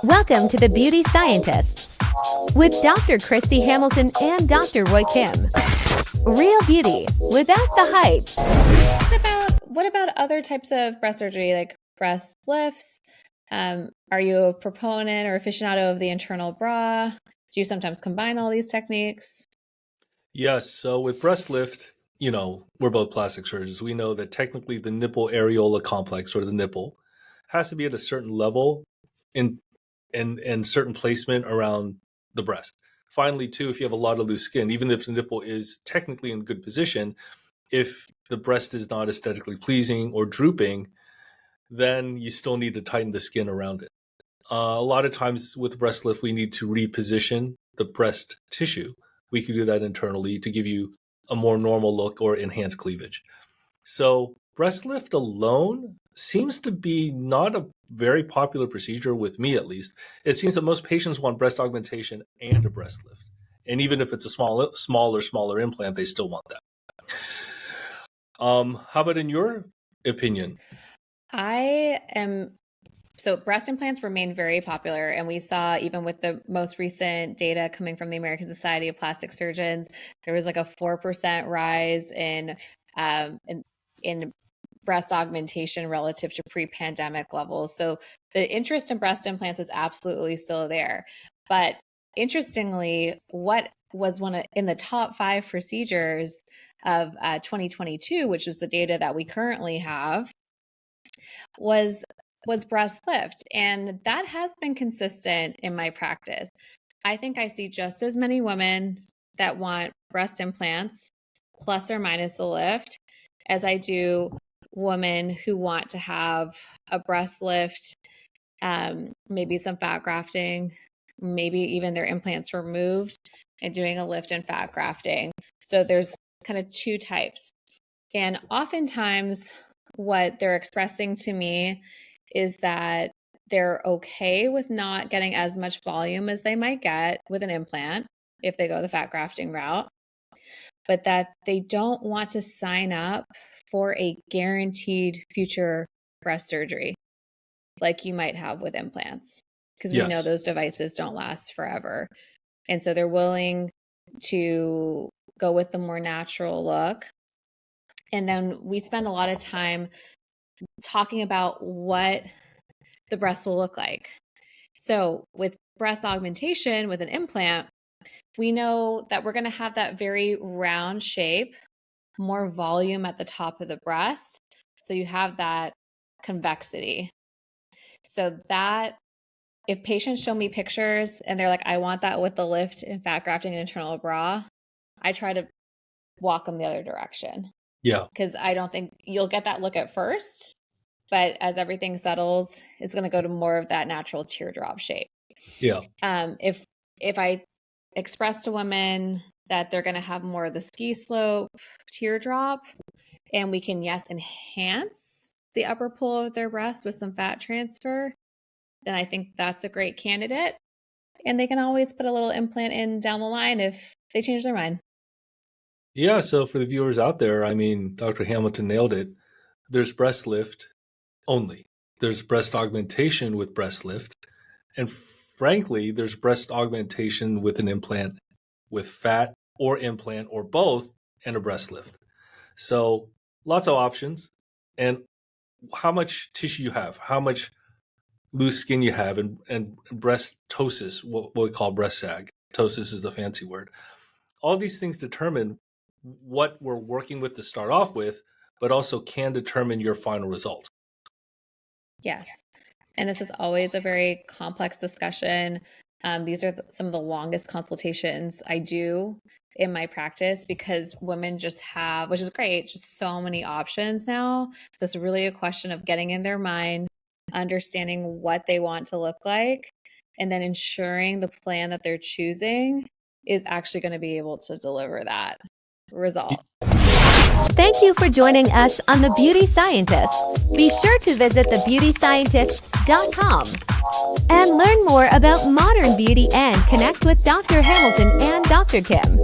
Welcome to the Beauty Scientists with Dr. Kristy Hamilton and Dr. Roy Kim. Real beauty without the hype. What about other types of breast surgery, like breast lifts? Are you a proponent or aficionado of the internal bra? Do you sometimes combine all these techniques? Yes. So with breast lift, we're both plastic surgeons. We know that technically the nipple areola complex, or the nipple, has to be at a certain level and certain placement around the breast. Finally, too, if you have a lot of loose skin, even if the nipple is technically in good position, if the breast is not aesthetically pleasing or drooping, then you still need to tighten the skin around it. A lot of times with breast lift, we need to reposition the breast tissue. We can do that internally to give you a more normal look or enhanced cleavage. So breast lift alone seems to be not a very popular procedure with me, at least. It seems that most patients want breast augmentation and a breast lift. And even if it's a smaller implant, they still want that. How about in your opinion? So breast implants remain very popular, and we saw even with the most recent data coming from the American Society of Plastic Surgeons, there was like a 4% rise in breast augmentation relative to pre-pandemic levels. So the interest in breast implants is absolutely still there. But interestingly, what was in the top 5 procedures of 2022, which is the data that we currently have, was breast lift. And that has been consistent in my practice. I think I see just as many women that want breast implants plus or minus a lift as I do women who want to have a breast lift, maybe some fat grafting, maybe even their implants removed and doing a lift and fat grafting. So there's kind of 2 types. And oftentimes what they're expressing to me is that they're okay with not getting as much volume as they might get with an implant if they go the fat grafting route, but that they don't want to sign up for a guaranteed future breast surgery like you might have with implants, because we know those devices don't last forever. And so they're willing to go with the more natural look. And then we spend a lot of time talking about what the breast will look like. So with breast augmentation with an implant, we know that we're going to have that very round shape, more volume at the top of the breast. So you have that convexity. So that if patients show me pictures and they're like, I want that with the lift and fat grafting and internal bra, I try to walk them the other direction. Yeah. Because I don't think you'll get that look at first, but as everything settles, it's going to go to more of that natural teardrop shape. Yeah. If I express to women that they're going to have more of the ski slope teardrop, and we can, enhance the upper pull of their breast with some fat transfer, then I think that's a great candidate. And they can always put a little implant in down the line if they change their mind. Yeah, so for the viewers out there, Dr. Hamilton nailed it. There's breast lift only. There's breast augmentation with breast lift. And frankly, there's breast augmentation with an implant, with fat or implant or both, and a breast lift. So lots of options. And how much tissue you have, how much loose skin you have, and breast ptosis, what we call breast sag. Ptosis is the fancy word. All these things determine what we're working with to start off with, but also can determine your final result. Yes. And this is always a very complex discussion. These are some of the longest consultations I do in my practice because women just have, which is great, just so many options now. So it's really a question of getting in their mind, understanding what they want to look like, and then ensuring the plan that they're choosing is actually going to be able to deliver that result. Thank you for joining us on The Beauty Scientists. Be sure to visit thebeautyscientists.com and learn more about modern beauty and connect with Dr. Hamilton and Dr. Kim.